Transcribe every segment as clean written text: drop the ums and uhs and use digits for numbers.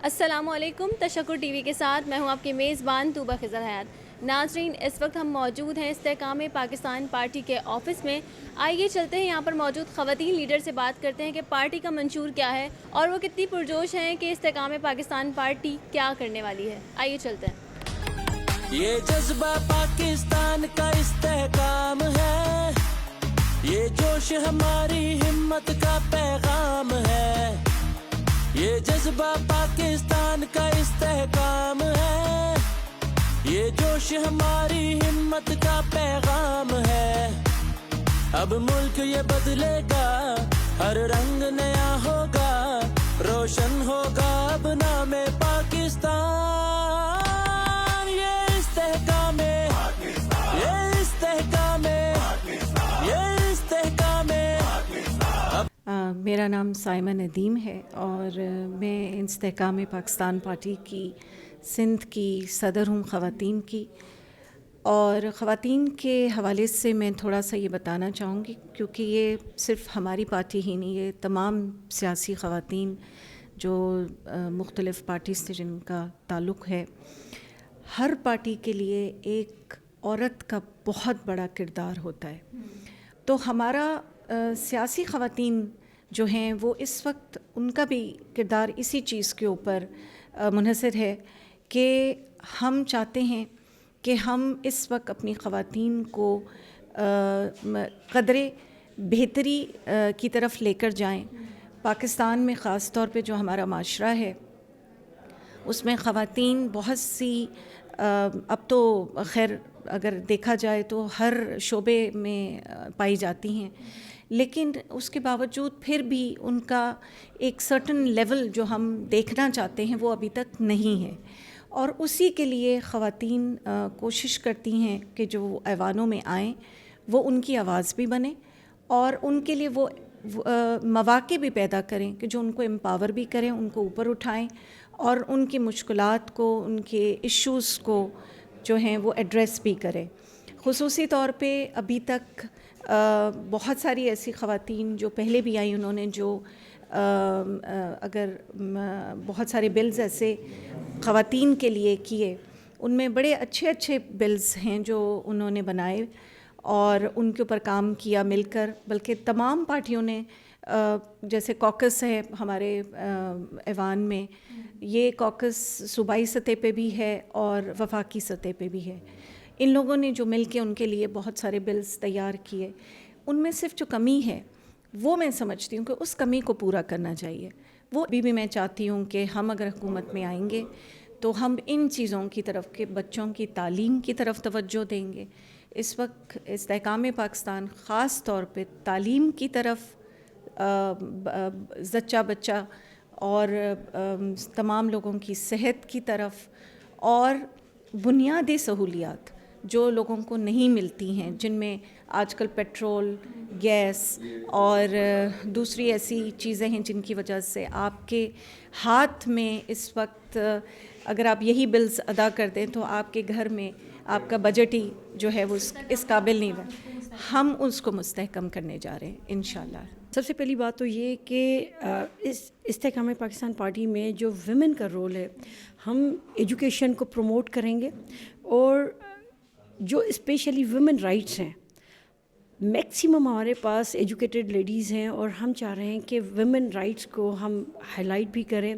السلام علیکم، تشکر T V کے ساتھ میں ہوں آپ کی میزبان طوبہ خضر حیات۔ ناظرین، اس وقت ہم موجود ہیں استحکام پاکستان پارٹی کے آفس میں۔ آئیے چلتے ہیں، یہاں پر موجود خواتین لیڈر سے بات کرتے ہیں کہ پارٹی کا منشور کیا ہے اور وہ کتنی پرجوش ہیں کہ استحکام پاکستان پارٹی کیا کرنے والی ہے۔ آئیے چلتے ہیں۔ یہ جذبہ پاکستان کا استحکام ہے، یہ جوش ہماری ہمت کا پیغام ہے، یہ جذبہ پاکستان کا استحکام ہے، یہ جوش ہماری ہمت کا پیغام ہے۔ اب ملک یہ بدلے گا، ہر رنگ نیا ہوگا، روشن ہوگا اب نام پاکستان۔ یہ استحکام ہے، یہ استحکام ہے، یہ استحکام ہے۔ میرا نام سائمہ ندیم ہے اور میں استحکام پاکستان پارٹی کی سندھ کی صدر ہوں خواتین کی، اور خواتین کے حوالے سے میں تھوڑا سا یہ بتانا چاہوں گی، کیونکہ یہ صرف ہماری پارٹی ہی نہیں، یہ تمام سیاسی خواتین جو مختلف پارٹی سے جن کا تعلق ہے، ہر پارٹی کے لیے ایک عورت کا بہت بڑا کردار ہوتا ہے۔ تو ہمارا سیاسی خواتین جو ہیں وہ اس وقت ان کا بھی کردار اسی چیز کے اوپر منحصر ہے کہ ہم چاہتے ہیں کہ ہم اس وقت اپنی خواتین کو قدرے بہتری کی طرف لے کر جائیں۔ پاکستان میں خاص طور پہ جو ہمارا معاشرہ ہے اس میں خواتین بہت سی اب تو خیر اگر دیکھا جائے تو ہر شعبے میں پائی جاتی ہیں، لیکن اس کے باوجود پھر بھی ان کا ایک سرٹن لیول جو ہم دیکھنا چاہتے ہیں وہ ابھی تک نہیں ہے، اور اسی کے لیے خواتین کوشش کرتی ہیں کہ جو ایوانوں میں آئیں وہ ان کی آواز بھی بنے اور ان کے لیے وہ مواقع بھی پیدا کریں کہ جو ان کو امپاور بھی کریں، ان کو اوپر اٹھائیں اور ان کی مشکلات کو، ان کے ایشوز کو جو ہیں وہ ایڈریس بھی کریں۔ خصوصی طور پہ ابھی تک بہت ساری ایسی خواتین جو پہلے بھی آئیں، انہوں نے جو اگر بہت سارے بلز ایسے خواتین کے لیے کیے، ان میں بڑے اچھے اچھے بلز ہیں جو انہوں نے بنائے اور ان کے اوپر کام کیا مل کر، بلکہ تمام پارٹیوں نے، جیسے کوکس ہے ہمارے ایوان میں، یہ کوکس صوبائی سطح پہ بھی ہے اور وفاقی سطح پہ بھی ہے۔ ان لوگوں نے جو مل کے ان کے لیے بہت سارے بلز تیار کیے، ان میں صرف جو کمی ہے وہ میں سمجھتی ہوں کہ اس کمی کو پورا کرنا چاہیے۔ وہ ابھی بھی میں چاہتی ہوں کہ ہم اگر حکومت میں آئیں گے تو ہم ان چیزوں کی طرف کہ بچوں کی تعلیم کی طرف توجہ دیں گے۔ اس وقت استحکام پاکستان خاص طور پہ تعلیم کی طرف، زچہ بچہ اور تمام لوگوں کی صحت کی طرف، اور بنیادی سہولیات جو لوگوں کو نہیں ملتی ہیں، جن میں آج کل پیٹرول، گیس اور دوسری ایسی چیزیں ہیں جن کی وجہ سے آپ کے ہاتھ میں اس وقت اگر آپ یہی بلز ادا کر دیں تو آپ کے گھر میں آپ کا بجٹ ہی جو ہے وہ اس قابل نہیں ہے۔ ہم اس کو مستحکم کرنے جا رہے ہیں انشاءاللہ۔ سب سے پہلی بات تو یہ کہ اس استحکام پاکستان پارٹی میں جو ویمن کا رول ہے، ہم ایجوکیشن کو پروموٹ کریں گے، اور جو اسپیشلی ویمن رائٹس ہیں، میکسیمم ہمارے پاس ایجوکیٹڈ لیڈیز ہیں، اور ہم چاہ رہے ہیں کہ ویمن رائٹس کو ہم ہائی لائٹ بھی کریں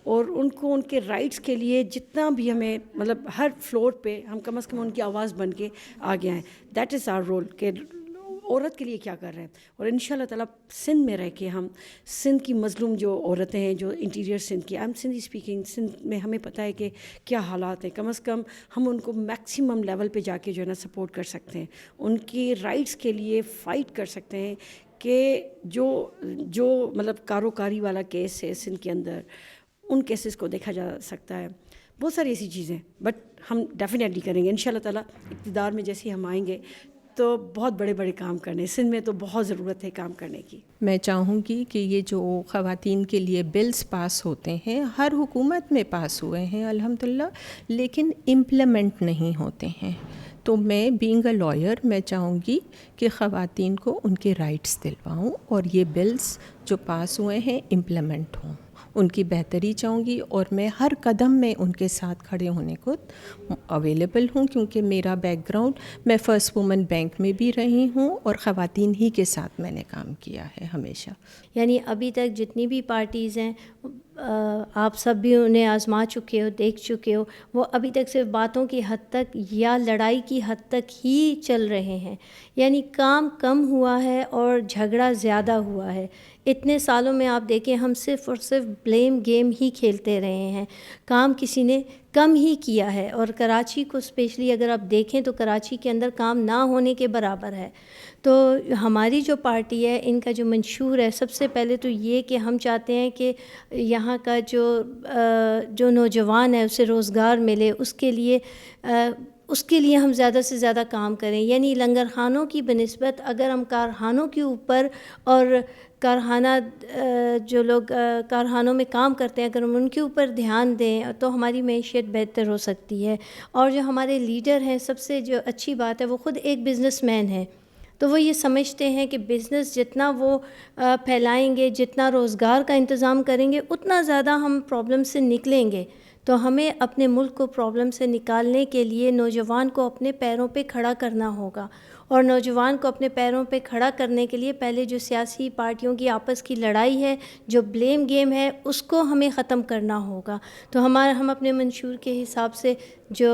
اور ان کو ان کے رائٹس کے لیے جتنا بھی ہمیں مطلب ہر فلور پہ ہم کم از کم ان کی آواز بن کے آگے آئیں۔ دیٹ از آور رول کہ عورت کے لیے کیا کر رہے ہیں، اور ان شاء اللہ تعالیٰ سندھ میں رہ کے ہم سندھ کی مظلوم جو عورتیں ہیں جو انٹیریئر سندھ کی، I am Sindhi speaking, Sindh میں ہمیں پتہ ہے کہ کیا حالات ہیں، کم از کم ہم ان کو میکسیمم لیول پہ جا کے جو ہے نا سپورٹ کر سکتے ہیں، ان کی رائٹس کے لیے فائٹ کر سکتے ہیں کہ جو مطلب کاروکاری والا کیس ہے سندھ کے اندر، ان کیسز کو دیکھا جا سکتا ہے۔ بہت ساری ایسی چیزیں، بٹ ہم ڈیفینیٹلی کریں گے ان شاء اللہ تعالیٰ۔ اقتدار میں جیسے ہم آئیں گے تو بہت بڑے بڑے کام کرنے، سندھ میں تو بہت ضرورت ہے کام کرنے کی۔ میں چاہوں گی کہ یہ جو خواتین کے لیے بلز پاس ہوتے ہیں، ہر حکومت میں پاس ہوئے ہیں الحمدللہ، لیکن امپلیمنٹ نہیں ہوتے ہیں۔ تو میں بینگ اے لائر میں چاہوں گی کہ خواتین کو ان کے رائٹس دلواؤں اور یہ بلز جو پاس ہوئے ہیں امپلیمنٹ ہوں۔ ان کی بہتری چاہوں گی اور میں ہر قدم میں ان کے ساتھ کھڑے ہونے کو اویلیبل ہوں، کیونکہ میرا بیک گراؤنڈ، میں فرسٹ وومن بینک میں بھی رہی ہوں اور خواتین ہی کے ساتھ میں نے کام کیا ہے ہمیشہ. یعنی ابھی تک جتنی بھی پارٹیز ہیں آپ سب بھی انہیں آزما چکے ہو، دیکھ چکے ہو، وہ ابھی تک صرف باتوں کی حد تک یا لڑائی کی حد تک ہی چل رہے ہیں. یعنی کام کم ہوا ہے اور جھگڑا زیادہ ہوا ہے. اتنے سالوں میں آپ دیکھیں ہم صرف اور صرف بلیم گیم ہی کھیلتے رہے ہیں، کام کسی نے کم ہی کیا ہے. اور کراچی کو اسپیشلی اگر آپ دیکھیں تو کراچی کے اندر کام نہ ہونے کے برابر ہے. تو ہماری جو پارٹی ہے، ان کا جو منشور ہے، سب سے پہلے تو یہ کہ ہم چاہتے ہیں کہ یہاں کا جو نوجوان ہے اسے روزگار ملے، اس کے لیے ہم زیادہ سے زیادہ کام کریں. یعنی لنگر خانوں کی بنسبت اگر ہم کارخانوں کے اوپر اور کارخانہ جو لوگ کارخانوں میں کام کرتے ہیں اگر ہم ان کے اوپر دھیان دیں تو ہماری معیشت بہتر ہو سکتی ہے. اور جو ہمارے لیڈر ہیں، سب سے جو اچھی بات ہے وہ خود ایک بزنس مین ہے، تو وہ یہ سمجھتے ہیں کہ بزنس جتنا وہ پھیلائیں گے، جتنا روزگار کا انتظام کریں گے، اتنا زیادہ ہم پرابلم سے نکلیں گے. تو ہمیں اپنے ملک کو پرابلم سے نکالنے کے لیے نوجوان کو اپنے پیروں پہ کھڑا کرنا ہوگا. اور نوجوان کو اپنے پیروں پہ کھڑا کرنے کے لیے پہلے جو سیاسی پارٹیوں کی آپس کی لڑائی ہے، جو بلیم گیم ہے، اس کو ہمیں ختم کرنا ہوگا. تو ہم اپنے منشور کے حساب سے جو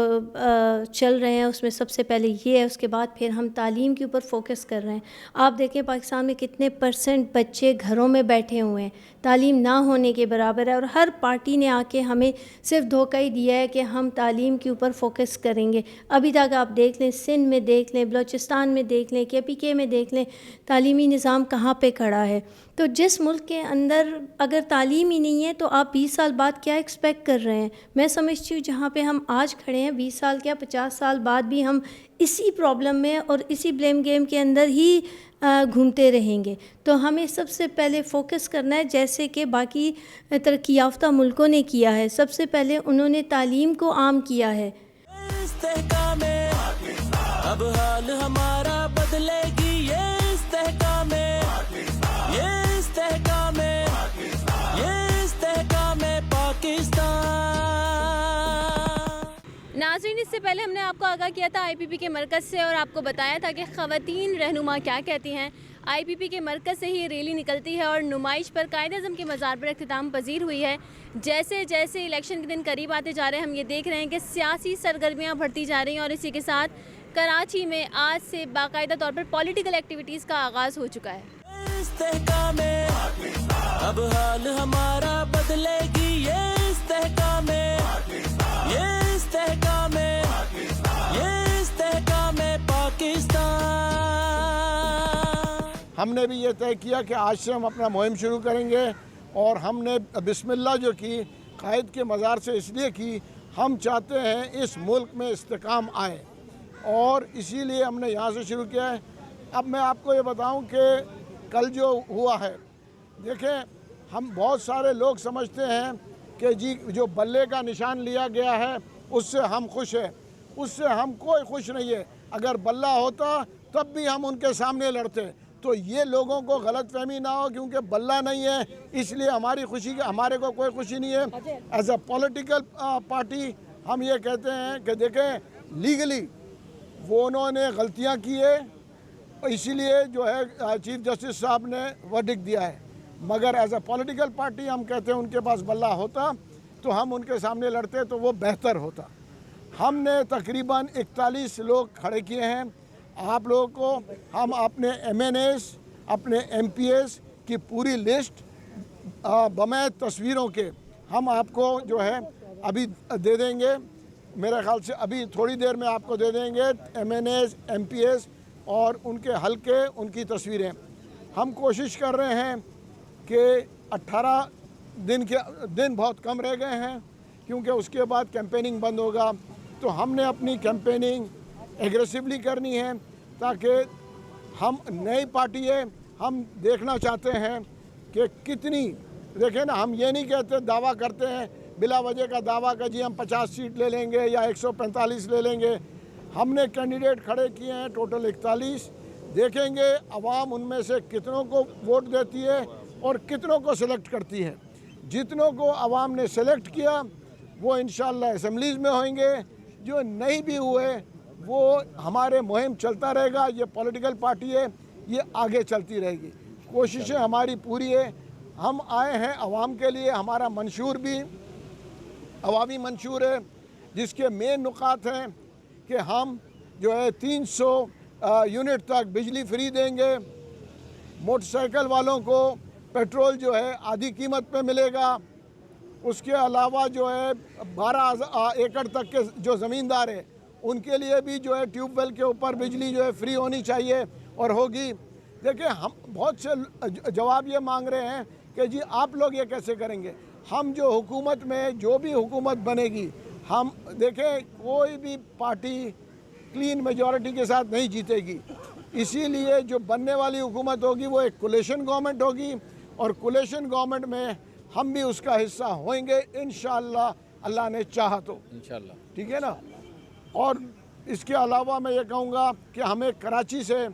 چل رہے ہیں اس میں سب سے پہلے یہ ہے، اس کے بعد پھر ہم تعلیم کے اوپر فوکس کر رہے ہیں. آپ دیکھیں پاکستان میں کتنے % بچے گھروں میں بیٹھے ہوئے ہیں، تعلیم نہ ہونے کے برابر ہے. اور ہر پارٹی نے آ کے ہمیں صرف دھوکہ ہی دیا ہے کہ ہم تعلیم کے اوپر فوکس کریں گے. ابھی تک آپ دیکھ لیں، سندھ میں دیکھ لیں، بلوچستان میں دیکھ لیں، KPK میں دیکھ لیں، تعلیمی نظام کہاں پہ کھڑا ہے. تو جس ملک کے اندر اگر تعلیم ہی نہیں ہے تو آپ 20 سال بعد کیا ایکسپیکٹ کر رہے ہیں؟ میں سمجھتی ہوں جہاں پہ ہم آج کھڑے ہیں 20 سال کیا 50 سال بعد بھی ہم اسی پرابلم میں اور اسی بلیم گیم کے اندر ہی گھومتے رہیں گے. تو ہمیں سب سے پہلے فوکس کرنا ہے جیسے کہ باقی ترقی یافتہ ملکوں نے کیا ہے. سب سے پہلے انہوں نے تعلیم کو عام کیا ہے. استحکام اب حال ہمارا بدلے گی، یہ استحکام، یہ استحکام، یہ استحکام پاکستان. ناظرین، اس سے پہلے ہم نے آپ کو آگاہ کیا تھا IPP کے مرکز سے اور آپ کو بتایا تھا کہ خواتین رہنما کیا کہتی ہیں. IPP کے مرکز سے ہی ریلی نکلتی ہے اور نمائش پر قائد اعظم کے مزار پر اختتام پذیر ہوئی ہے. جیسے جیسے الیکشن کے دن قریب آتے جا رہے ہیں ہم یہ دیکھ رہے ہیں کہ سیاسی سرگرمیاں بڑھتی جا رہی ہیں اور اسی کے ساتھ کراچی میں آج سے باقاعدہ طور پر پولیٹیکل ایکٹیویٹیز کا آغاز ہو چکا ہے. استحکام اب حال ہمارا بدلے گی، یہ استحکام، یہ استحکام، یہ استحکام پاکستان. ہم نے بھی یہ طے کیا کہ آج سے ہم اپنا مہم شروع کریں گے اور ہم نے بسم اللہ جو کی قائد کے مزار سے اس لیے کی، ہم چاہتے ہیں اس ملک میں استحکام آئے اور اسی لیے ہم نے یہاں سے شروع کیا ہے. اب میں آپ کو یہ بتاؤں کہ کل جو ہوا ہے، دیکھیں ہم بہت سارے لوگ سمجھتے ہیں کہ جی جو بلے کا نشان لیا گیا ہے اس سے ہم خوش ہیں. اس سے ہم کوئی خوش نہیں ہے. اگر بلہ ہوتا تب بھی ہم ان کے سامنے لڑتے. تو یہ لوگوں کو غلط فہمی نہ ہو، کیونکہ بلہ نہیں ہے اس لیے ہماری خوشی ہمارے کو کوئی خوشی نہیں ہے. ایز اے پولیٹیکل پارٹی ہم یہ کہتے ہیں کہ دیکھیں لیگلی وہ انہوں نے غلطیاں کی ہے، اسی لیے جو ہے چیف جسٹس صاحب نے ورڈکٹ دیا ہے. مگر ایز اے پولیٹیکل پارٹی ہم کہتے ہیں ان کے پاس بلہ ہوتا تو ہم ان کے سامنے لڑتے تو وہ بہتر ہوتا. ہم نے تقریباً 41 لوگ کھڑے کیے ہیں. آپ لوگوں کو ہم اپنے MNAs، اپنے MPs کی پوری لسٹ بمیت تصویروں کے ہم آپ کو جو ہے ابھی دے دیں گے. میرے خیال سے ابھی تھوڑی دیر میں آپ کو دے دیں گے MNAs، MPs اور ان کے حلقے، ان کی تصویریں. ہم کوشش کر رہے ہیں کہ 18 دن بہت کم رہ گئے ہیں کیونکہ اس کے بعد کیمپیننگ بند ہوگا. تو ہم نے اپنی کیمپیننگ ایگریسولی کرنی ہے تاکہ ہم نئی پارٹی ہے، ہم دیکھنا چاہتے ہیں کہ کتنی، دیکھیں نا ہم یہ نہیں کہتے دعویٰ کرتے ہیں بلا وجہ کا دعویٰ کہ جی ہم 50 سیٹ لے لیں گے یا 145 لے لیں گے. ہم نے کینڈیڈیٹ کھڑے کیے ہیں ٹوٹل 41. دیکھیں گے عوام ان میں سے کتنوں کو ووٹ دیتی ہے اور کتنوں کو سلیکٹ کرتی ہے. جتنوں کو عوام نے سلیکٹ کیا وہ انشاءاللہ اسمبلیز میں ہوئیں گے، جو نہیں بھی ہوئے وہ ہمارے مہم چلتا رہے گا. یہ پولیٹیکل پارٹی ہے، یہ آگے چلتی رہے گی. کوششیں ہماری پوری ہے. ہم آئے ہیں عوام کے لیے. ہمارا منشور بھی عوامی منشور ہے، جس کے مین نکات ہیں کہ ہم جو ہے 300 یونٹ تک بجلی فری دیں گے. موٹر سائیکل والوں کو پیٹرول جو ہے آدھی قیمت پہ ملے گا. اس کے علاوہ جو ہے 12 ایکڑ تک کے جو زمیندار ہیں ان کے لیے بھی جو ہے ٹیوب ویل کے اوپر بجلی جو ہے فری ہونی چاہیے اور ہوگی. دیکھیں ہم بہت سے جواب یہ مانگ رہے ہیں کہ جی آپ لوگ یہ کیسے کریں گے. ہم جو حکومت میں جو بھی حکومت بنے گی، ہم دیکھیں کوئی بھی پارٹی کلین میجورٹی کے ساتھ نہیں جیتے گی. اسی لیے جو بننے والی حکومت ہوگی وہ ایک کولیشن گورنمنٹ ہوگی، اور کولیشن گورنمنٹ میں ہم بھی اس کا حصہ ہوئیں گے انشاءاللہ، اللہ نے چاہا تو انشاءاللہ. ٹھیک ہے نا. اور اس کے علاوہ میں یہ کہوں گا کہ ہمیں کراچی سے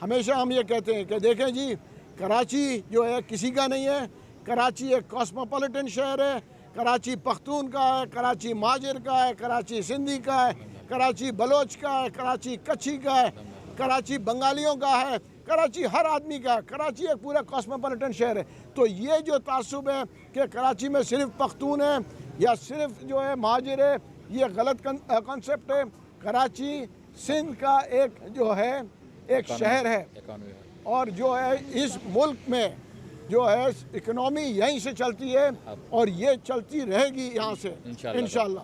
ہمیشہ ہم یہ کہتے ہیں کہ دیکھیں جی کراچی جو ہے کسی کا نہیں ہے. کراچی ایک کاسموپولیٹن شہر ہے. کراچی پختون کا ہے، کراچی مہاجر کا ہے، کراچی سندھی کا ہے، کراچی بلوچ کا ہے، کراچی کچھی کا ہے، کراچی بنگالیوں کا ہے، کراچی ہر آدمی کا ہے. کراچی ایک پورا کاسموپولیٹن شہر ہے. تو یہ جو تعصب ہے کہ کراچی میں صرف پختون ہے یا صرف جو ہے مہاجر ہے، یہ غلط کنسپٹ ہے. کراچی سندھ کا ایک جو ہے ایک شہر ہے، اور جو ہے اس ملک میں جو ہے اکنامی یہیں سے چلتی ہے اور یہ چلتی رہے گی یہاں سے انشاءاللہ.